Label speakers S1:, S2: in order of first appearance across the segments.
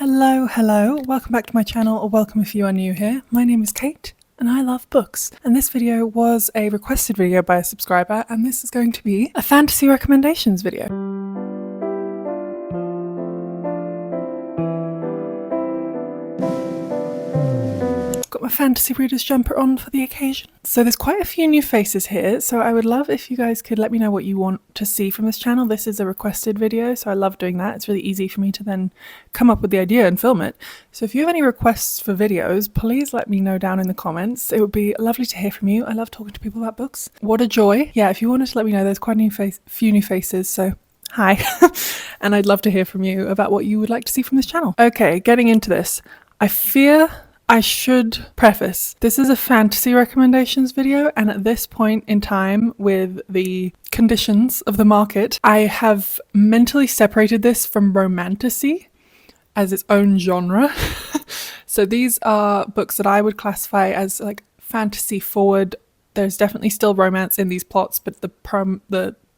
S1: Hello, welcome back to my channel, or welcome if you are new here. My name is Kate and I love books, and this video was a requested video by a subscriber, and this is going to be a fantasy recommendations video. Got my fantasy readers jumper on for the occasion. So there's quite a few new faces here, so I would love if you guys could let me know what you want to see from this channel. This is a requested video, so I love doing that. It's really easy for me to then come up with the idea and film it. So if you have any requests for videos, please let me know down in the comments. It would be lovely to hear from you. I love talking to people about books. What a joy. Yeah, if you wanted to let me know, there's quite a few new faces, so hi. And I'd love to hear from you about what you would like to see from this channel. Okay, getting into this. I fear I should preface, this is a fantasy recommendations video, and at this point in time with the conditions of the market, I have mentally separated this from romantasy as its own genre. So these are books that I would classify as like fantasy forward. There's definitely still romance in these plots, but the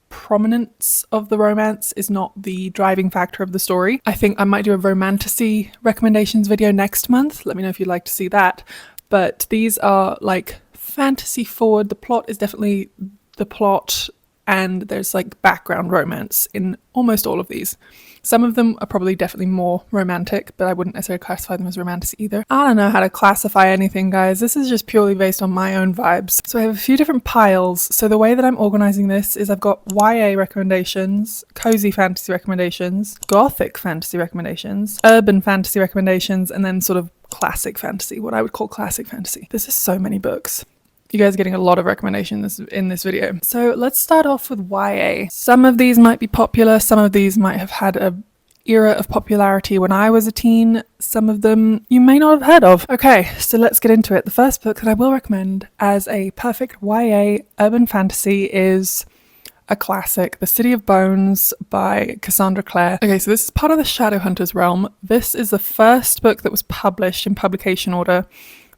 S1: prominence of the romance is not the driving factor of the story. I think I might do a romantasy recommendations video next month. Let me know if you'd like to see that. But these are like fantasy forward. The plot is definitely the plot, and there's like background romance in almost all of these. Some of them are probably definitely more romantic, but I wouldn't necessarily classify them as romantic either. I don't know how to classify anything, guys. This is just purely based on my own vibes. So I have a few different piles. So the way that I'm organizing this is I've got YA recommendations, cozy fantasy recommendations, Gothic fantasy recommendations, urban fantasy recommendations, and then sort of classic fantasy, what I would call classic fantasy. This is so many books. You guys are getting a lot of recommendations in this video. So let's start off with YA. Some of these might be popular. Some of these might have had an era of popularity when I was a teen. Some of them you may not have heard of. Okay, so let's get into it. The first book that I will recommend as a perfect YA urban fantasy is a classic, The City of Bones by Cassandra Clare. Okay, so this is part of the Shadowhunters realm. This is the first book that was published in publication order.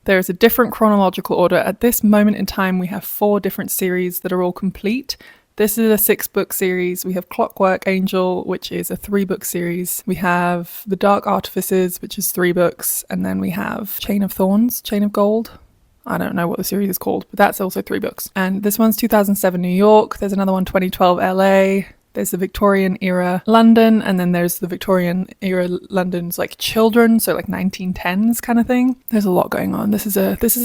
S1: There is a different chronological order. At this moment in time, we have 4 different series that are all complete. This is a 6-book series. We have Clockwork Angel, which is a 3-book series. We have The Dark Artifices, which is 3 books. And then we have Chain of Thorns, Chain of Gold. I don't know what the series is called, but that's also 3 books. And this one's 2007 New York. There's another one 2012 LA. There's the Victorian era London, and then there's the Victorian era London's like children, so like 1910s kind of thing. There's a lot going on. This is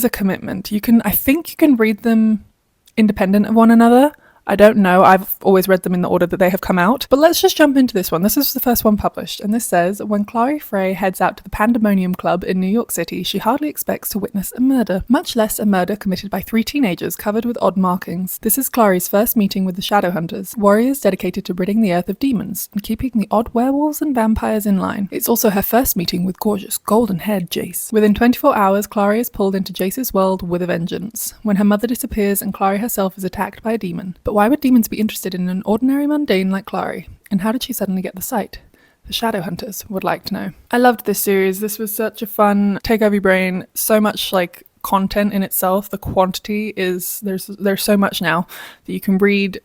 S1: a commitment. I think you can read them independent of one another. I don't know. I've always read them in the order that they have come out. But let's just jump into this one. This is the first one published, and this says, when Clare Frey heads out to the Pandemonium Club in New York City, she hardly expects to witness a murder, much less a murder committed by 3 teenagers covered with odd markings. This is Clary's first meeting with the Shadowhunters, warriors dedicated to ridding the earth of demons and keeping the odd werewolves and vampires in line. It's also her first meeting with gorgeous, golden-haired Jace. Within 24 hours, Clare is pulled into Jace's world with a vengeance, when her mother disappears and Clare herself is attacked by a demon. But why would demons be interested in an ordinary mundane like Clare? And how did she suddenly get the sight? The Shadowhunters would like to know. I loved this series. This was such a fun take over your brain. So much like content in itself. The quantity is there's so much now that you can read.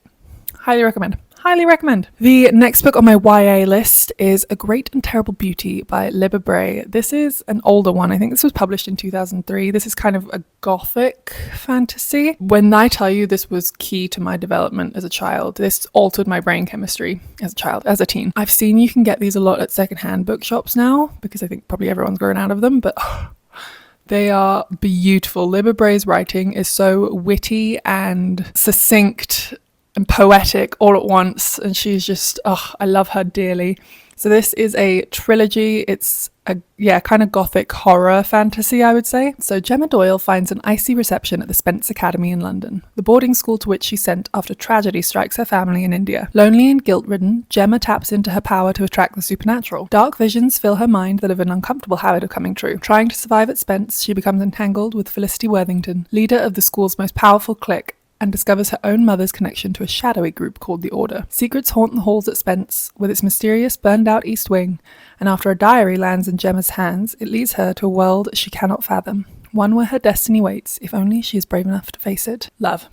S1: Highly recommend. Highly recommend. The next book on my YA list is A Great and Terrible Beauty by Libba Bray. This is an older one. I think this was published in 2003. This is kind of a gothic fantasy. When I tell you this was key to my development as a child, this altered my brain chemistry as a child, as a teen. I've seen you can get these a lot at secondhand bookshops now, because I think probably everyone's grown out of them, but they are beautiful. Libba Bray's writing is so witty and succinct and poetic all at once, and she's just, I love her dearly. So this is a trilogy. It's a kind of gothic horror fantasy, I would say. So Gemma Doyle finds an icy reception at the Spence Academy in London, the boarding school to which she's sent after tragedy strikes her family in India. Lonely and guilt-ridden, Gemma taps into her power to attract the supernatural. Dark visions fill her mind that have an uncomfortable habit of coming true. Trying to survive at Spence, she becomes entangled with Felicity Worthington, leader of the school's most powerful clique, and discovers her own mother's connection to a shadowy group called the Order. Secrets haunt the halls at Spence, with its mysterious burned-out East Wing, and after a diary lands in Gemma's hands, it leads her to a world she cannot fathom, one where her destiny waits, if only she is brave enough to face it. Love.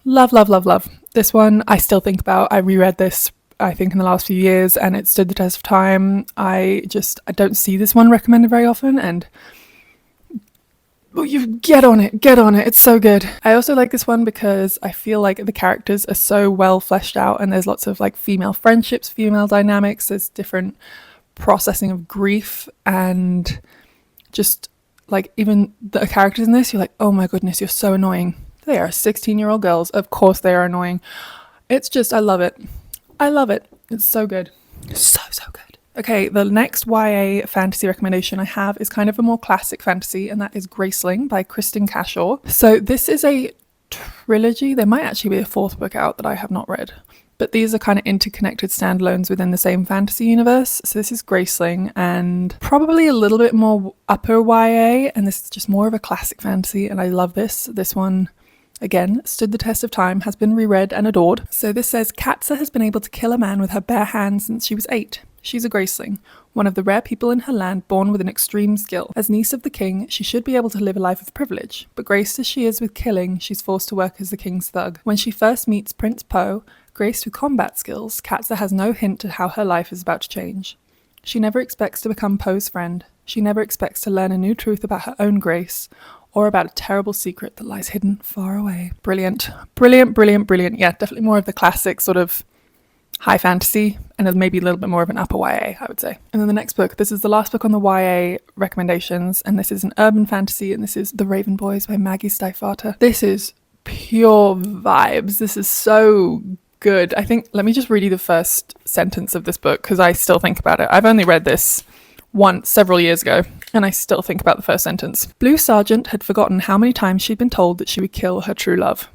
S1: Love, love, love, love. This one I still think about. I reread this I think, in the last few years, and it stood the test of time. I don't see this one recommended very often, and you get on it, it's so good. I also like this one because I feel like the characters are so well fleshed out, and there's lots of like female friendships, female dynamics, there's different processing of grief, and just like even the characters in this, you're like, oh my goodness, you're so annoying. They are 16-year-old girls, of course they are annoying. It's just, I love it, it's so good, so good. Okay, the next YA fantasy recommendation I have is kind of a more classic fantasy, and that is Graceling by Kristen Cashaw. So this is a trilogy. There might actually be a fourth book out that I have not read, but these are kind of interconnected standalones within the same fantasy universe. So this is Graceling, and probably a little bit more upper YA, and this is just more of a classic fantasy, and I love this. This one, again, stood the test of time, has been reread and adored. So this says, Katza has been able to kill a man with her bare hands since she was 8. She's a Graceling, one of the rare people in her land born with an extreme skill. As niece of the king, she should be able to live a life of privilege, but graced as she is with killing, she's forced to work as the king's thug. When she first meets Prince Poe, graced with combat skills, Katza has no hint at how her life is about to change. She never expects to become Poe's friend. She never expects to learn a new truth about her own grace, or about a terrible secret that lies hidden far away. Brilliant. Yeah, definitely more of the classic sort of high fantasy, and maybe a little bit more of an upper YA, I would say. And then the next book, this is the last book on the YA recommendations, and this is an urban fantasy, and this is The Raven Boys by Maggie Stiefvater. This is pure vibes. This is so good. I think, let me just read you the first sentence of this book, because I still think about it. I've only read this once several years ago, and I still think about the first sentence. Blue Sergeant had forgotten how many times she'd been told that she would kill her true love.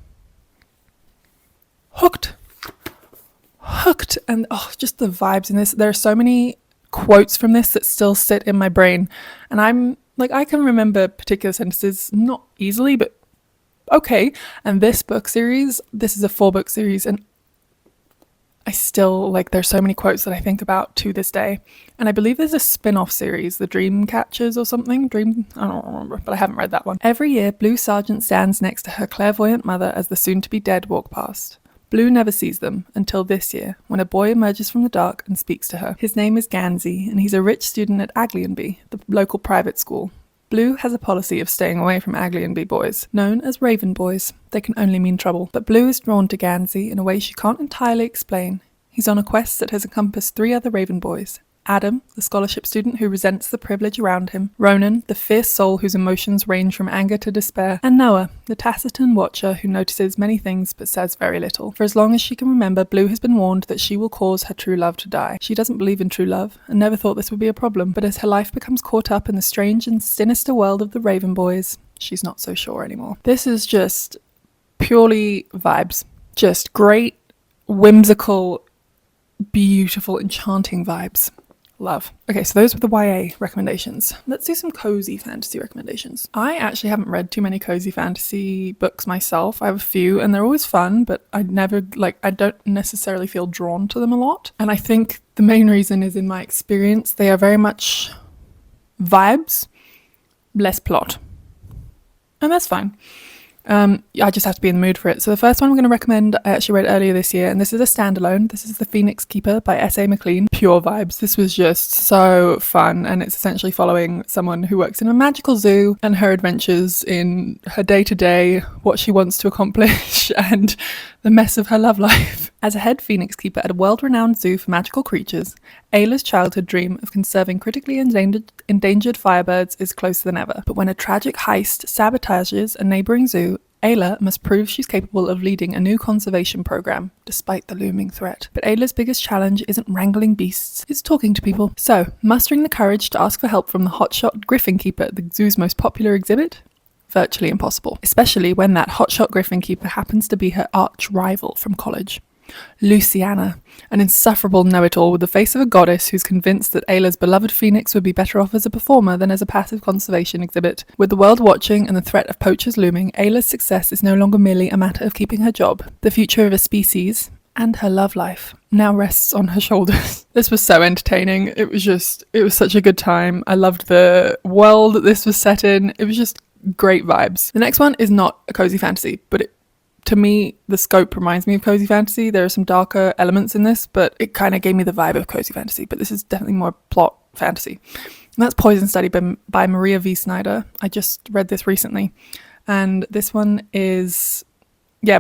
S1: Hooked, and just the vibes in this. There are so many quotes from this that still sit in my brain, and I'm like, I can remember particular sentences, not easily, but okay. And this book series, this is a 4-book series, and I still, like, there's so many quotes that I think about to this day. And I believe there's a spin-off series, The Dream Catchers or something. I don't remember, but I haven't read that one. Every year, Blue Sergeant stands next to her clairvoyant mother as the soon-to-be dead walk past. Blue never sees them until this year, when a boy emerges from the dark and speaks to her. His name is Gansey, and he's a rich student at Aglionby, the local private school. Blue has a policy of staying away from Aglionby boys, known as Raven Boys. They can only mean trouble. But Blue is drawn to Gansey in a way she can't entirely explain. He's on a quest that has encompassed 3 other Raven Boys. Adam, the scholarship student who resents the privilege around him, Ronan, the fierce soul whose emotions range from anger to despair, and Noah, the taciturn watcher who notices many things but says very little. For as long as she can remember, Blue has been warned that she will cause her true love to die. She doesn't believe in true love, and never thought this would be a problem, but as her life becomes caught up in the strange and sinister world of the Raven Boys, she's not so sure anymore. This is just purely vibes. Just great, whimsical, beautiful, enchanting vibes. Love. Okay, so those were the YA recommendations. Let's do some cozy fantasy recommendations. I actually haven't read too many cozy fantasy books myself. I have a few, and they're always fun, but I don't necessarily feel drawn to them a lot. And I think the main reason is, in my experience, they are very much vibes, less plot. And that's fine. I just have to be in the mood for it. So the first one I'm going to recommend, I actually read earlier this year, and this is a standalone. This is The Phoenix Keeper by S.A. McLean. Pure vibes. This was just so fun, and it's essentially following someone who works in a magical zoo and her adventures in her day-to-day, what she wants to accomplish, and the mess of her love life. As a head phoenix keeper at a world-renowned zoo for magical creatures, Ayla's childhood dream of conserving critically endangered firebirds is closer than ever. But when a tragic heist sabotages a neighbouring zoo, Ayla must prove she's capable of leading a new conservation program, despite the looming threat. But Ayla's biggest challenge isn't wrangling beasts, it's talking to people. So, mustering the courage to ask for help from the hotshot griffin keeper at the zoo's most popular exhibit? Virtually impossible. Especially when that hotshot griffin keeper happens to be her arch rival from college. Luciana, an insufferable know-it-all with the face of a goddess who's convinced that Ayla's beloved phoenix would be better off as a performer than as a passive conservation exhibit. With the world watching and the threat of poachers looming, Ayla's success is no longer merely a matter of keeping her job. The future of a species, and her love life, now rests on her shoulders. This was so entertaining. It was such a good time. I loved the world that this was set in. It was just great vibes. The next one is not a cozy fantasy, but it to me, the scope reminds me of cozy fantasy. There are some darker elements in this, but it kind of gave me the vibe of cozy fantasy. But this is definitely more plot fantasy. And that's Poison Study by Maria V. Snyder. I just read this recently. And this one is,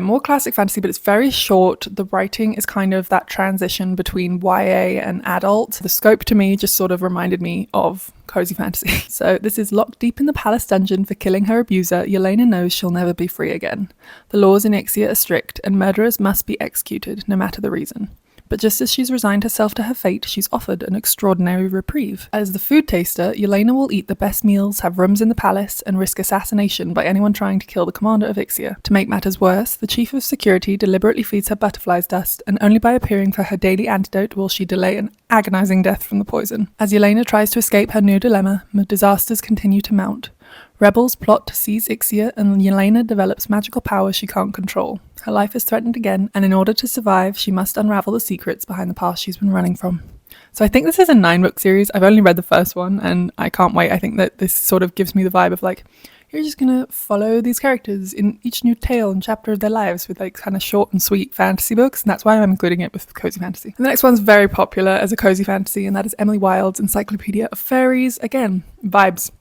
S1: more classic fantasy, but it's very short. The writing is kind of that transition between YA and adult. The scope to me just sort of reminded me of cozy fantasy. So this is locked deep in the palace dungeon for killing her abuser. Yelena knows she'll never be free again. The laws in Ixia are strict, and murderers must be executed, no matter the reason. But just as she's resigned herself to her fate, she's offered an extraordinary reprieve. As the food taster, Yelena will eat the best meals, have rooms in the palace, and risk assassination by anyone trying to kill the commander of Ixia. To make matters worse, the chief of security deliberately feeds her butterflies dust, and only by appearing for her daily antidote will she delay an agonizing death from the poison. As Yelena tries to escape her new dilemma, disasters continue to mount. Rebels plot to seize Ixia, and Yelena develops magical powers she can't control. Her life is threatened again, and in order to survive, she must unravel the secrets behind the past she's been running from. So I think this is a 9-book series. I've only read the first one, and I can't wait. I think that this sort of gives me the vibe of like, you're just going to follow these characters in each new tale and chapter of their lives with like kind of short and sweet fantasy books, and that's why I'm including it with cozy fantasy. And the next one's very popular as a cozy fantasy, and that is Emily Wilde's Encyclopedia of Fairies. Again, vibes.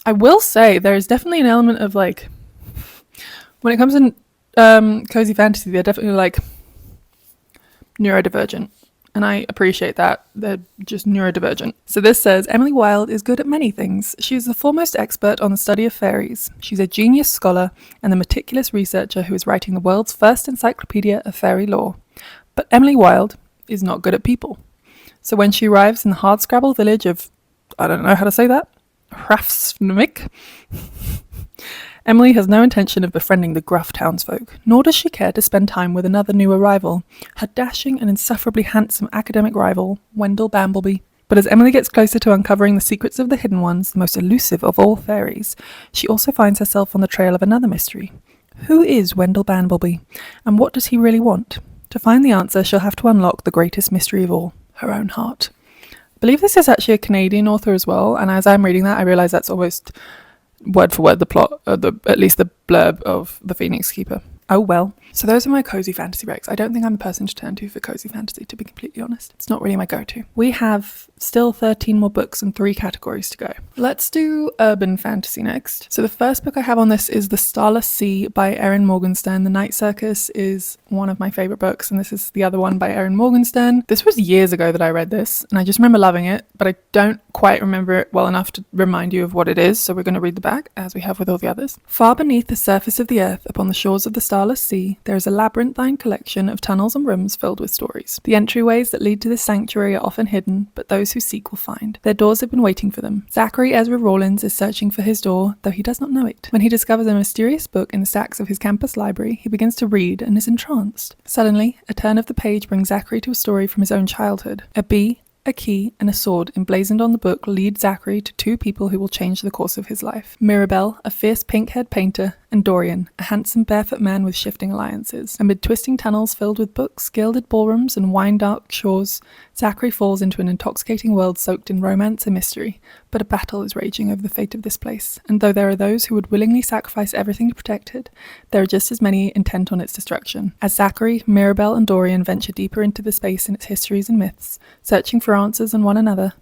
S1: I will say there is definitely an element of like, when it comes to cozy fantasy, they're definitely like neurodivergent, and I appreciate that. They're just neurodivergent. So this says, Emily Wilde is good at many things. She is the foremost expert on the study of fairies. She's a genius scholar and the meticulous researcher who is writing the world's first encyclopedia of fairy lore. But Emily Wilde is not good at people. So when she arrives in the hardscrabble village of, I don't know how to say that, Hrafsnvik, Emily has no intention of befriending the gruff townsfolk, nor does she care to spend time with another new arrival, her dashing and insufferably handsome academic rival, Wendell Bambleby. But as Emily gets closer to uncovering the secrets of the Hidden Ones, the most elusive of all fairies, she also finds herself on the trail of another mystery. Who is Wendell Bambleby, and what does he really want? To find the answer, she'll have to unlock the greatest mystery of all, her own heart. I believe this is actually a Canadian author as well, and as I'm reading that, I realise that's almost word for word the plot, at least the blurb of The Phoenix Keeper. Oh well. So those are my cozy fantasy recs. I don't think I'm the person to turn to for cozy fantasy, to be completely honest. It's not really my go-to. We have still 13 more books and 3 categories to go. Let's do urban fantasy next. So the first book I have on this is The Starless Sea by Erin Morgenstern. The Night Circus is one of my favourite books, and this is the other one by Erin Morgenstern. This was years ago that I read this, and I just remember loving it, but I don't quite remember it well enough to remind you of what it is, so we're going to read the back, as we have with all the others. Far beneath the surface of the earth, upon the shores of the Starless Sea, there is a labyrinthine collection of tunnels and rooms filled with stories. The entryways that lead to this sanctuary are often hidden, but those who seek will find. Their doors have been waiting for them. Zachary Ezra Rawlins is searching for his door, though he does not know it. When he discovers a mysterious book in the stacks of his campus library, he begins to read and is entranced. Suddenly, a turn of the page brings Zachary to a story from his own childhood. A bee, a key, and a sword emblazoned on the book lead Zachary to 2 people who will change the course of his life. Mirabelle, a fierce pink-haired painter, and Dorian, a handsome barefoot man with shifting alliances. Amid twisting tunnels filled with books, gilded ballrooms, and wine-dark shores, Zachary falls into an intoxicating world soaked in romance and mystery. But a battle is raging over the fate of this place, and though there are those who would willingly sacrifice everything to protect it, there are just as many intent on its destruction. As Zachary, Mirabelle, and Dorian venture deeper into the space and its histories and myths, searching for answers in one another,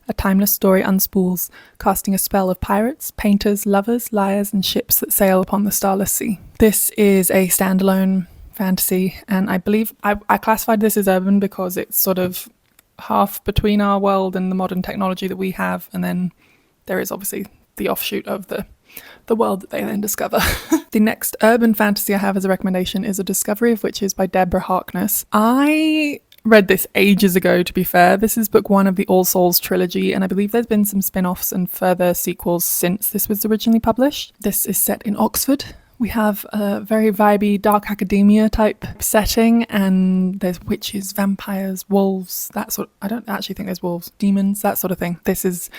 S1: a timeless story unspools, casting a spell of pirates, painters, lovers, liars, and ships that sail upon the starless sea. This is a standalone fantasy, and I believe I classified this as urban because it's sort of half between our world and the modern technology that we have, and then there is obviously the offshoot of the world that they then discover. The next urban fantasy I have as a recommendation is A Discovery of Witches by Deborah Harkness. I read this ages ago, to be fair. This is book 1 of the All Souls trilogy, and I believe there's been some spin-offs and further sequels since this was originally published. This is set in Oxford. We have a very vibey dark academia type setting, and there's witches, vampires, wolves, that sort of, I don't actually think there's wolves, demons, that sort of thing. This is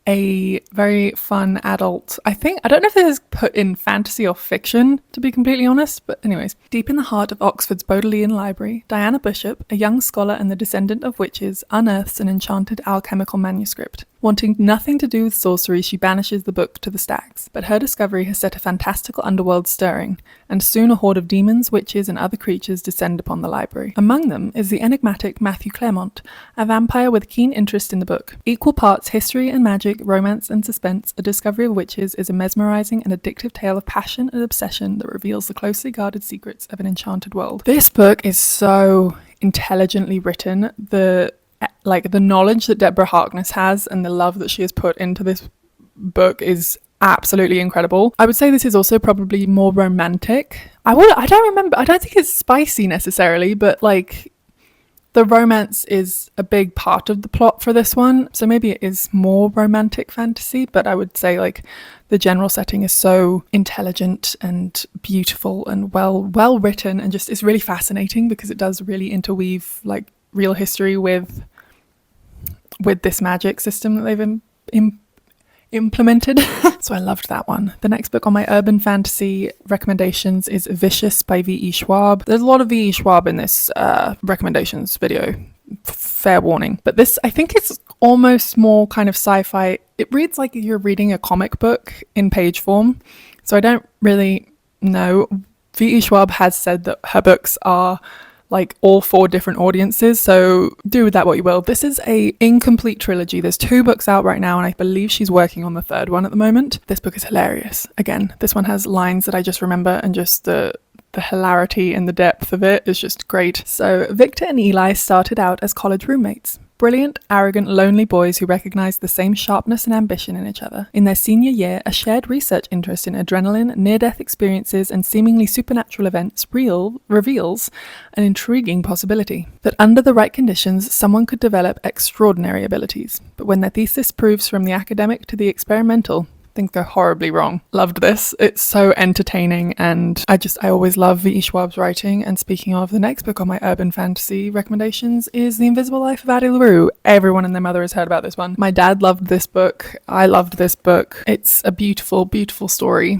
S1: a very fun adult, I don't know if this is put in fantasy or fiction, to be completely honest, but anyways. Deep in the heart of Oxford's Bodleian Library, Diana Bishop, a young scholar and the descendant of witches, unearths an enchanted alchemical manuscript. Wanting nothing to do with sorcery, she banishes the book to the stags. But her discovery has set a fantastical underworld stirring, and soon a horde of demons, witches, and other creatures descend upon the library. Among them is the enigmatic Matthew Claremont, a vampire with keen interest in the book. Equal parts history and magic, romance and suspense, A Discovery of Witches is a mesmerizing and addictive tale of passion and obsession that reveals the closely guarded secrets of an enchanted world. This book is so intelligently written. The knowledge that Deborah Harkness has and the love that she has put into this book is absolutely incredible. I would say this is also probably more romantic. I don't think it's spicy necessarily, but like the romance is a big part of the plot for this one. So maybe it is more romantic fantasy, but I would say like the general setting is so intelligent and beautiful and well written, and just it's really fascinating because it does really interweave like real history with this magic system that they've implemented. So I loved that one. The next book on my urban fantasy recommendations is Vicious by V.E. Schwab. There's a lot of V.E. Schwab in this recommendations video, fair warning. But this, I think it's almost more kind of sci-fi. It reads like you're reading a comic book in page form. So I don't really know. V.E. Schwab has said that her books are like all 4 different audiences, so do with that what you will. This is a incomplete trilogy. There's 2 books out right now, and I believe she's working on the 3rd one at the moment. This book is hilarious. Again, this one has lines that I just remember, and just the hilarity and the depth of it is just great. So Victor and Eli started out as college roommates. Brilliant, arrogant, lonely boys who recognized the same sharpness and ambition in each other. In their senior year, a shared research interest in adrenaline, near-death experiences, and seemingly supernatural events reveals an intriguing possibility. That under the right conditions, someone could develop extraordinary abilities. But when their thesis proves from the academic to the experimental, things go horribly wrong. Loved this. It's so entertaining, and I always love V.E. Schwab's writing. And speaking of, the next book on my urban fantasy recommendations is The Invisible Life of Addie LaRue. Everyone and their mother has heard about this one. My dad loved this book. I loved this book. It's a beautiful, beautiful story.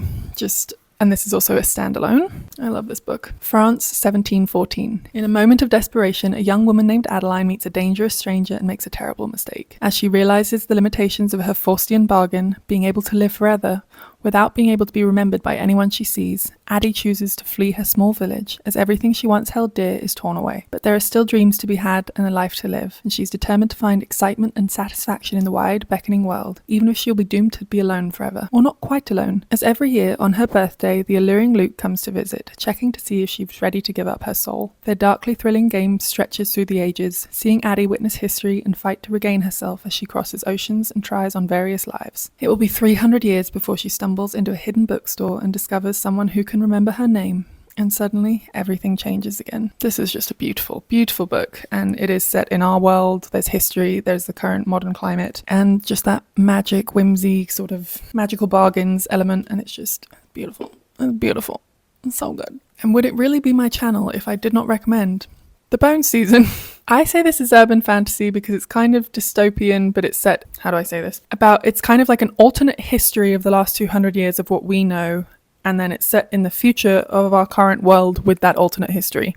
S1: And this is also a standalone. I love this book. France, 1714. In a moment of desperation, a young woman named Adeline meets a dangerous stranger and makes a terrible mistake. As she realizes the limitations of her Faustian bargain, being able to live forever, without being able to be remembered by anyone she sees, Addie chooses to flee her small village, as everything she once held dear is torn away. But there are still dreams to be had and a life to live, and she's determined to find excitement and satisfaction in the wide, beckoning world, even if she'll be doomed to be alone forever. Or not quite alone, as every year, on her birthday, the alluring Luke comes to visit, checking to see if she's ready to give up her soul. Their darkly thrilling game stretches through the ages, seeing Addie witness history and fight to regain herself as she crosses oceans and tries on various lives. It will be 300 years before she stumbles into a hidden bookstore and discovers someone who can remember her name, and suddenly everything changes again. This is just a beautiful, beautiful book, and it is set in our world. There's history, there's the current modern climate, and just that magic, whimsy, sort of magical bargains element, and it's just beautiful. It's beautiful. It's so good. And would it really be my channel if I did not recommend The Bone Season? I say this is urban fantasy because it's kind of dystopian, but it's set, how do I say this? It's kind of like an alternate history of the last 200 years of what we know, and then it's set in the future of our current world with that alternate history.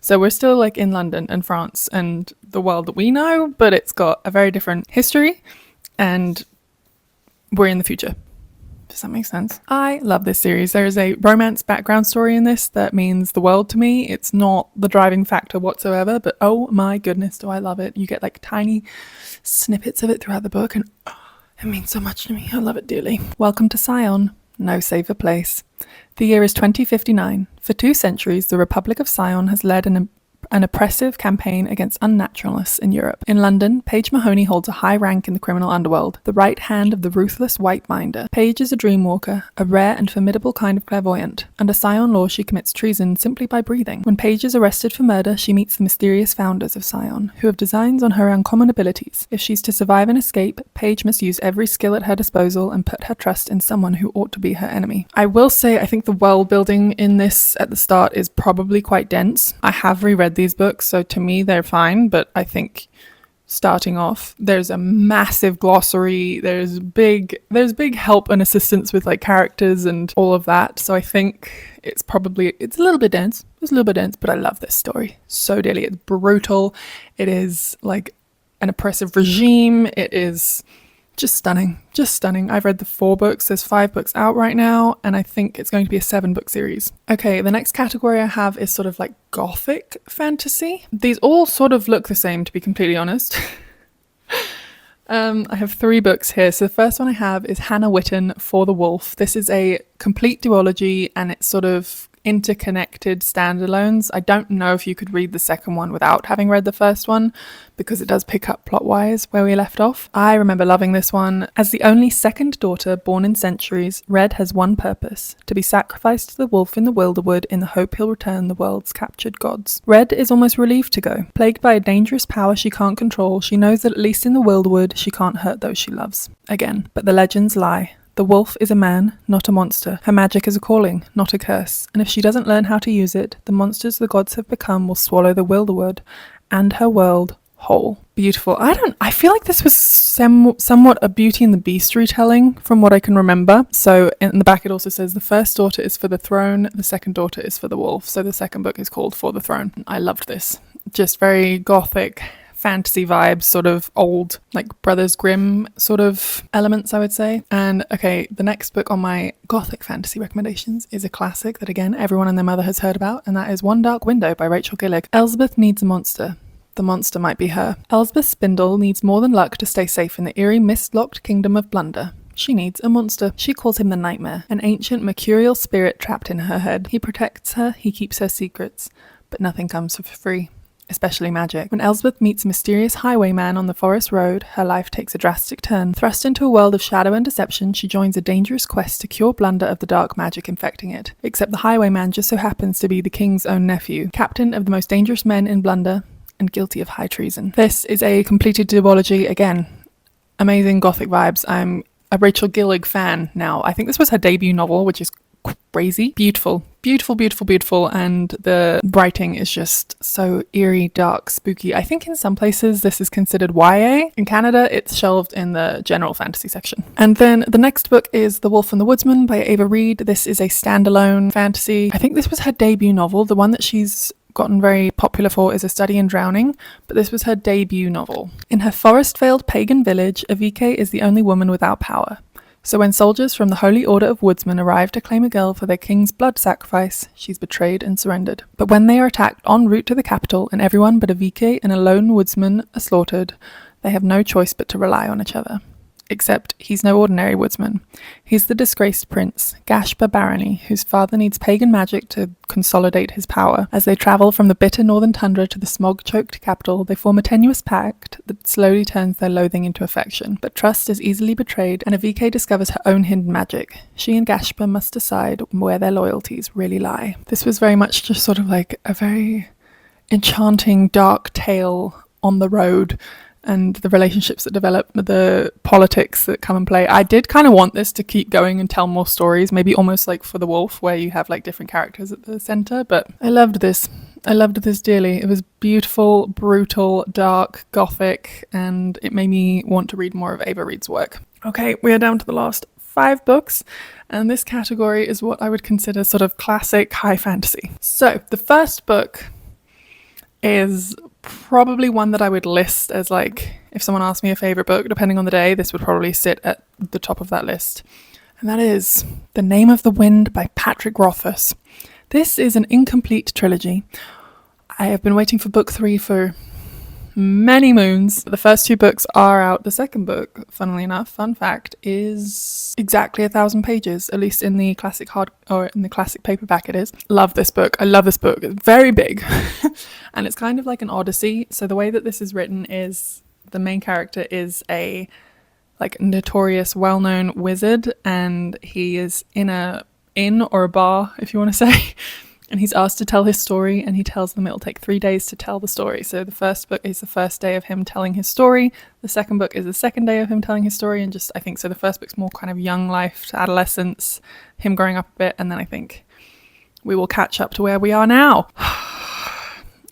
S1: So we're still like in London and France and the world that we know, but it's got a very different history, and we're in the future. Does that make sense? I love this series. There is a romance background story in this that means the world to me. It's not the driving factor whatsoever, but oh my goodness, do I love it. You get like tiny snippets of it throughout the book, and it means so much to me. I love it dearly. Welcome to Scion. No safer place. The year is 2059. For 2 centuries, the Republic of Scion has led an oppressive campaign against unnaturalness in Europe. In London, Paige Mahoney holds a high rank in the criminal underworld, the right hand of the ruthless White Minder. Paige is a dreamwalker, a rare and formidable kind of clairvoyant. Under Scion law, she commits treason simply by breathing. When Paige is arrested for murder, she meets the mysterious founders of Scion, who have designs on her uncommon abilities. If she's to survive and escape, Paige must use every skill at her disposal and put her trust in someone who ought to be her enemy. I will say I think the world building in this at the start is probably quite dense. I have reread these books, so to me they're fine, but I think starting off there's a massive glossary, there's big help and assistance with like characters and all of that, so I think it's a little bit dense, but I love this story so dearly. It's brutal, it is like an oppressive regime, it is Just stunning. Just stunning. I've read the 4 books. There's 5 books out right now, and I think it's going to be a 7-book series. Okay, the next category I have is sort of like Gothic Fantasy. These all sort of look the same, to be completely honest. I have 3 books here. So the first one I have is Hannah Witten, For the Wolf. This is a complete duology, and it's sort of interconnected standalones. I don't know if you could read the second one without having read the first one, because it does pick up plot-wise where we left off. I remember loving this one. As the only second daughter born in centuries, Red has one purpose: to be sacrificed to the wolf in the Wilderwood in the hope he'll return the world's captured gods. Red is almost relieved to go. Plagued by a dangerous power she can't control, she knows that at least in the Wilderwood she can't hurt those she loves. Again, but the legends lie. The wolf is a man, not a monster. Her magic is a calling, not a curse. And if she doesn't learn how to use it, the monsters the gods have become will swallow the Wilderwood and her world whole. Beautiful. I feel like this was somewhat a Beauty and the Beast retelling from what I can remember. So in the back it also says the first daughter is for the throne, the second daughter is for the wolf. So the second book is called For the Throne. I loved this. Just very gothic fantasy vibes, sort of old, like Brothers Grimm sort of elements, I would say. And okay, the next book on my Gothic fantasy recommendations is a classic that, again, everyone and their mother has heard about, and that is One Dark Window by Rachel Gillig. Elspeth needs a monster. The monster might be her. Elspeth Spindle needs more than luck to stay safe in the eerie, mist-locked kingdom of Blunder. She needs a monster. She calls him the Nightmare, an ancient mercurial spirit trapped in her head. He protects her, he keeps her secrets, but nothing comes for free. Especially magic. When Elspeth meets a mysterious highwayman on the forest road, her life takes a drastic turn. Thrust into a world of shadow and deception, she joins a dangerous quest to cure Blunder of the dark magic infecting it. Except the highwayman just so happens to be the king's own nephew, captain of the most dangerous men in Blunder, and guilty of high treason. This is a completed duology. Again, amazing gothic vibes. I'm a Rachel Gillig fan now. I think this was her debut novel, which is crazy. Beautiful, and the writing is just so eerie, dark, spooky. I think in some places this is considered YA. In Canada it's shelved in the general fantasy section. And then the next book is The Wolf and the Woodsman by Ava Reid. This is a standalone fantasy. I think this was her debut novel. The one that she's gotten very popular for is A Study in Drowning, but this was her debut novel. In her forest-veiled pagan village, Avike is the only woman without power. So when soldiers from the Holy Order of Woodsmen arrive to claim a girl for their king's blood sacrifice, she's betrayed and surrendered. But when they are attacked en route to the capital and everyone but Avike and a lone woodsman are slaughtered, they have no choice but to rely on each other. Except he's no ordinary woodsman. He's the disgraced prince, Gashpa Barony, whose father needs pagan magic to consolidate his power. As they travel from the bitter northern tundra to the smog-choked capital, they form a tenuous pact that slowly turns their loathing into affection. But trust is easily betrayed, and Avike discovers her own hidden magic. She and Gashpa must decide where their loyalties really lie. This was very much just sort of like a very enchanting, dark tale on the road, and the relationships that develop, the politics that come and play. I did kind of want this to keep going and tell more stories, maybe almost like For the Wolf, where you have like different characters at the center, but I loved this. I loved this dearly. It was beautiful, brutal, dark, gothic, and it made me want to read more of Ava Reid's work. Okay, we are down to the last 5 books, and this category is what I would consider sort of classic high fantasy. So the first book is probably one that I would list as, like, if someone asked me a favorite book, depending on the day, this would probably sit at the top of that list. And that is The Name of the Wind by Patrick Rothfuss. This is an incomplete trilogy. I have been waiting for book 3 for many moons. The first 2 books are out. The second book, funnily enough, fun fact, is exactly 1,000 pages, at least in the classic in the classic paperback it is. Love this book. I love this book. It's very big. And it's kind of like an odyssey. So the way that this is written is the main character is a like notorious, well-known wizard, and he is in a inn or a bar, if you want to say. And he's asked to tell his story, and he tells them it'll take 3 days to tell the story. So the first book is the first day of him telling his story. The second book is the second day of him telling his story. And just, I think, so the first book's more kind of young life to adolescence, him growing up a bit. And then I think we will catch up to where we are now.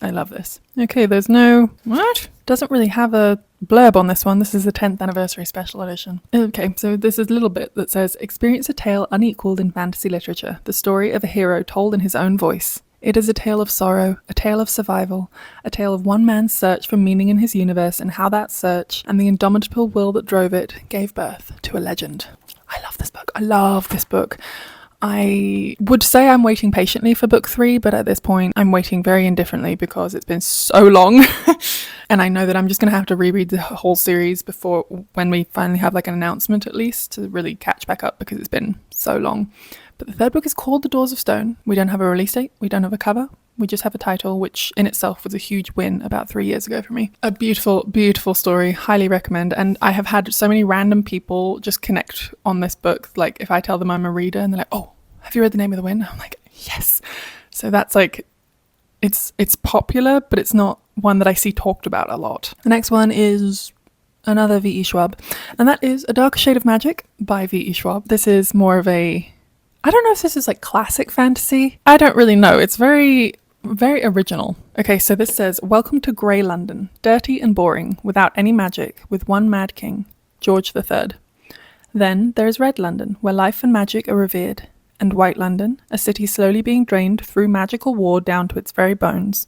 S1: I love this. Okay, there's no... What? Doesn't really have a blurb on this one. This is the 10th anniversary special edition. Okay, so this is a little bit that says, experience a tale unequaled in fantasy literature, the story of a hero told in his own voice. It is a tale of sorrow, a tale of survival, a tale of one man's search for meaning in his universe and how that search and the indomitable will that drove it gave birth to a legend. I love this book. I love this book. I would say I'm waiting patiently for book 3, but at this point I'm waiting very indifferently because it's been so long. And I know that I'm just going to have to reread the whole series before when we finally have like an announcement, at least, to really catch back up because it's been so long. But the third book is called The Doors of Stone. We don't have a release date. We don't have a cover. We just have a title, which in itself was a huge win about 3 years ago for me. A beautiful, beautiful story. Highly recommend. And I have had so many random people just connect on this book. Like if I tell them I'm a reader and they're like, oh, have you read The Name of the Wind? I'm like, yes. So that's like, it's popular, but it's not one that I see talked about a lot. The next one is another V.E. Schwab, and that is A Darker Shade of Magic by V.E. Schwab. This is more of a, I don't know if this is like classic fantasy. I don't really know. It's very, very original. Okay, so this says, welcome to Grey London, dirty and boring, without any magic, with one mad king, George III. Then there is Red London, where life and magic are revered, and White London, a city slowly being drained through magical war down to its very bones.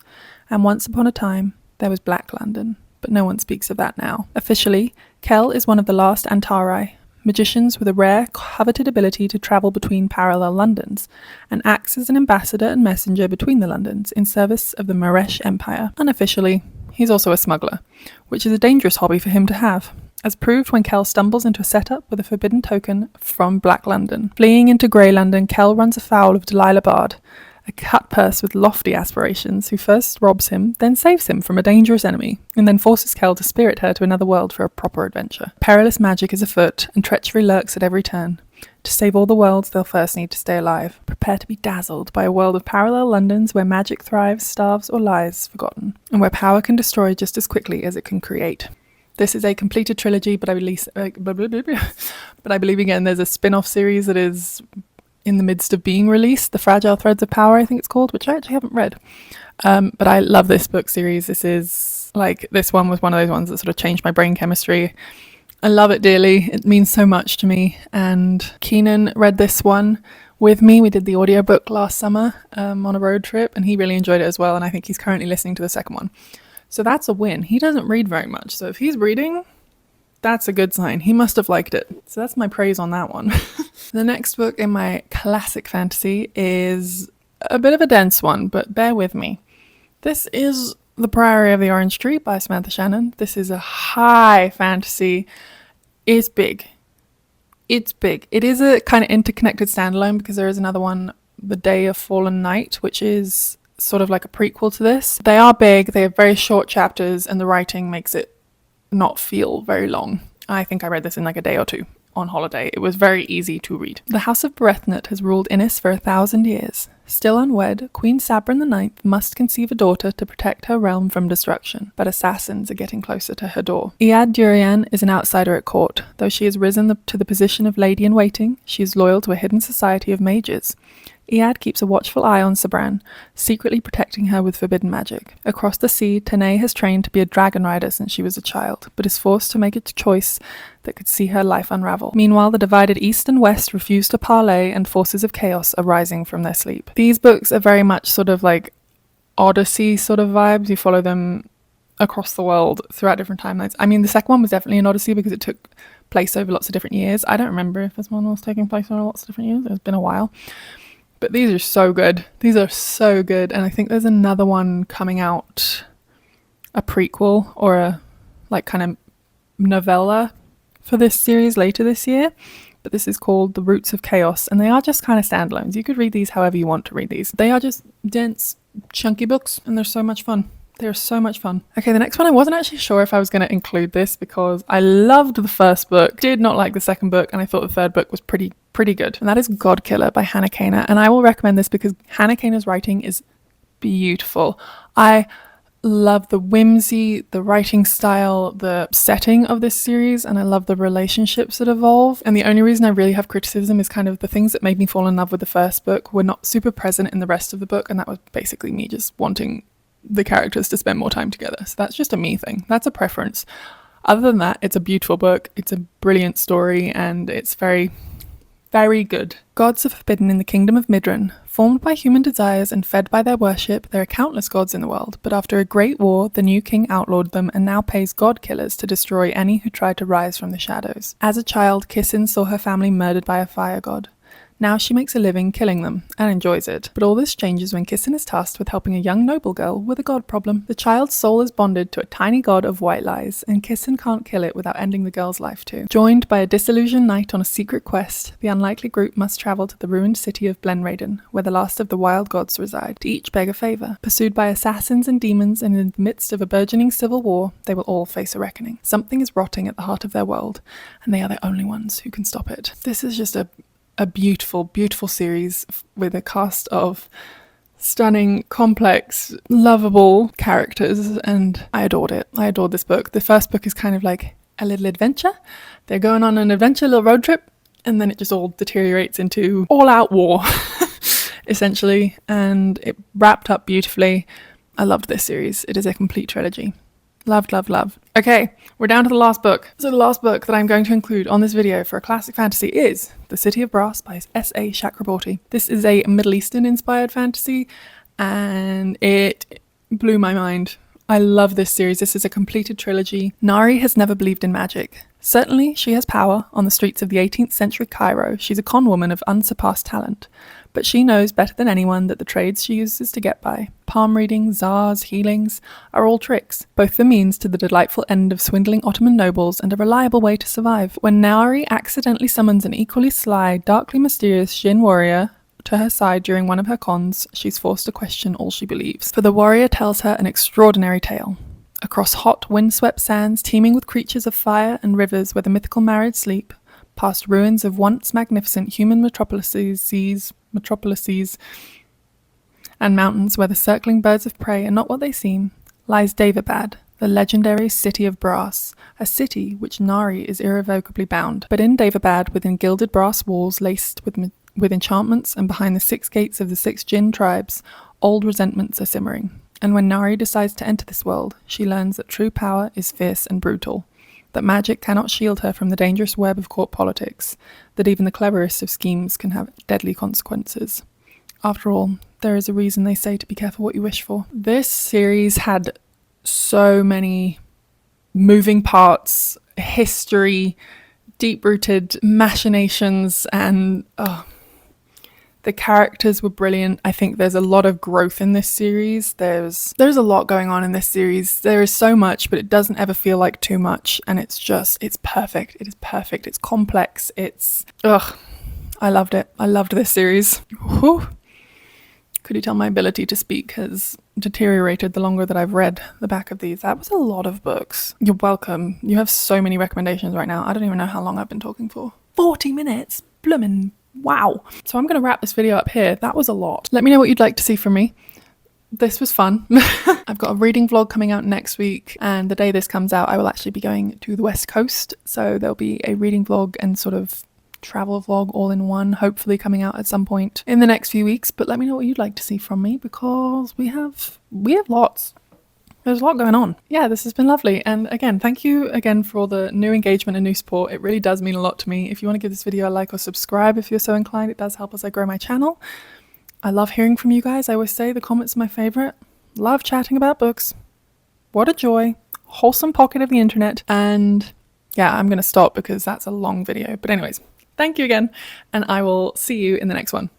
S1: And once upon a time, there was Black London, but no one speaks of that now. Officially, Kell is one of the last Antari, magicians with a rare, coveted ability to travel between parallel Londons, and acts as an ambassador and messenger between the Londons in service of the Maresh Empire. Unofficially, he's also a smuggler, which is a dangerous hobby for him to have, as proved when Kell stumbles into a setup with a forbidden token from Black London. Fleeing into Grey London, Kell runs afoul of Delilah Bard, a cut purse with lofty aspirations, who first robs him, then saves him from a dangerous enemy, and then forces Kell to spirit her to another world for a proper adventure. Perilous magic is afoot, and treachery lurks at every turn. To save all the worlds, they'll first need to stay alive. Prepare to be dazzled by a world of parallel Londons where magic thrives, starves, or lies forgotten, and where power can destroy just as quickly as it can create. This is a completed trilogy, but I believe again there's a spin-off series that is in the midst of being released, The Fragile Threads of Power, I think it's called, which I actually haven't read. But I love this book series. This one was one of those ones that sort of changed my brain chemistry. I love it dearly. It means so much to me. And Keenan read this one with me. We did the audiobook last summer on a road trip, and he really enjoyed it as well. And I think he's currently listening to the second one. So that's a win. He doesn't read very much. So if he's reading, that's a good sign. He must have liked it. So that's my praise on that one. The next book in my classic fantasy is a bit of a dense one, but bear with me. This is The Priory of the Orange Tree by Samantha Shannon. This is a high fantasy. It's big. It's big. It is a kind of interconnected standalone because there is another one, The Day of Fallen Night, which is sort of like a prequel to this. They are big. They have very short chapters, and the writing makes it not feel very long. I think I read this in like a day or two on holiday. It was very easy to read. The House of Brethnet has ruled Innis for 1,000 years. Still unwed, Queen Sabran IX must conceive a daughter to protect her realm from destruction, but assassins are getting closer to her door. Iad Durian is an outsider at court. Though she has risen to the position of lady-in-waiting, she is loyal to a hidden society of mages. Iad keeps a watchful eye on Sabran, secretly protecting her with forbidden magic. Across the sea, Tanae has trained to be a dragon rider since she was a child, but is forced to make a choice that could see her life unravel. Meanwhile, the divided east and west refuse to parley, and forces of chaos are rising from their sleep. These books are very much sort of like Odyssey sort of vibes. You follow them across the world throughout different timelines. I mean, the second one was definitely an Odyssey because it took place over lots of different years. I don't remember if this one was taking place over lots of different years. It's been a while. But these are so good. These are so good. And I think there's another one coming out, a prequel or a like kind of novella for this series later this year. But this is called The Roots of Chaos. And they are just kind of standalones. You could read these however you want to read these. They are just dense, chunky books. And they're so much fun. They're so much fun. Okay, the next one, I wasn't actually sure if I was going to include this because I loved the first book, did not like the second book, and I thought the third book was pretty good. And that is Godkiller by Hannah Kaner. And I will recommend this because Hannah Kaner's writing is beautiful. I love the whimsy, the writing style, the setting of this series, and I love the relationships that evolve. And the only reason I really have criticism is kind of the things that made me fall in love with the first book were not super present in the rest of the book, and that was basically me just wanting the characters to spend more time together. So that's just a me thing. That's a preference. Other than that, it's a beautiful book. It's a brilliant story, and it's very Very good. Gods are forbidden in the kingdom of Midran. Formed by human desires and fed by their worship, there are countless gods in the world, but after a great war, the new king outlawed them and now pays god killers to destroy any who try to rise from the shadows. As a child, Kissin saw her family murdered by a fire god. Now she makes a living killing them, and enjoys it. But all this changes when Kissin is tasked with helping a young noble girl with a god problem. The child's soul is bonded to a tiny god of white lies, and Kissin can't kill it without ending the girl's life too. Joined by a disillusioned knight on a secret quest, the unlikely group must travel to the ruined city of Blenraden, where the last of the wild gods reside, to each beg a favour. Pursued by assassins and demons, and in the midst of a burgeoning civil war, they will all face a reckoning. Something is rotting at the heart of their world, and they are the only ones who can stop it. This is just a beautiful, beautiful series with a cast of stunning, complex, lovable characters, and I adored it. I adored this book. The first book is kind of like a little adventure. They're going on an adventure, little road trip, and then it just all deteriorates into all-out war, essentially, and it wrapped up beautifully. I loved this series. It is a complete trilogy. Loved, loved, loved. Okay, we're down to the last book. So the last book that I'm going to include on this video for a classic fantasy is The City of Brass by S.A. Chakraborty. This is a Middle Eastern inspired fantasy and it blew my mind. I love this series. This is a completed trilogy. Nari has never believed in magic. Certainly, she has power on the streets of the 18th century Cairo. She's a con woman of unsurpassed talent. But she knows better than anyone that the trades she uses to get by, palm reading, czars, healings, are all tricks, both the means to the delightful end of swindling Ottoman nobles and a reliable way to survive. When Nari accidentally summons an equally sly, darkly mysterious Jinn warrior to her side during one of her cons, she's forced to question all she believes. For the warrior tells her an extraordinary tale. Across hot, windswept sands teeming with creatures of fire and rivers where the mythical married sleep, past ruins of once magnificent human metropolises, and mountains where the circling birds of prey are not what they seem, lies Daevabad, the legendary city of brass, a city which Nari is irrevocably bound. But in Daevabad, within gilded brass walls laced with enchantments and behind the 6 gates of the 6 Jinn tribes, old resentments are simmering. And when Nari decides to enter this world, she learns that true power is fierce and brutal, that magic cannot shield her from the dangerous web of court politics, that even the cleverest of schemes can have deadly consequences. After all, there is a reason they say to be careful what you wish for. This series had so many moving parts, history, deep-rooted machinations, and the characters were brilliant. I think there's a lot of growth in this series. There's a lot going on in this series. There is so much, but it doesn't ever feel like too much. And it's perfect. It is perfect. It's complex. I loved it. I loved this series. Whew. Could you tell my ability to speak has deteriorated the longer that I've read the back of these? That was a lot of books. You're welcome. You have so many recommendations right now. I don't even know how long I've been talking for. 40 minutes. Bloomin'. Wow. So I'm going to wrap this video up here. That was a lot. Let me know what you'd like to see from me. This was fun. I've got a reading vlog coming out next week, and the day this comes out I will actually be going to the West Coast, so there'll be a reading vlog and sort of travel vlog all in one, hopefully coming out at some point in the next few weeks. But let me know what you'd like to see from me, because we have lots. There's a lot going on. Yeah, this has been lovely. And again, thank you again for all the new engagement and new support. It really does mean a lot to me. If you want to give this video a like or subscribe if you're so inclined, it does help as I grow my channel. I love hearing from you guys. I always say the comments are my favorite. Love chatting about books. What a joy. Wholesome pocket of the internet. And yeah, I'm going to stop because that's a long video. But anyways, thank you again, and I will see you in the next one.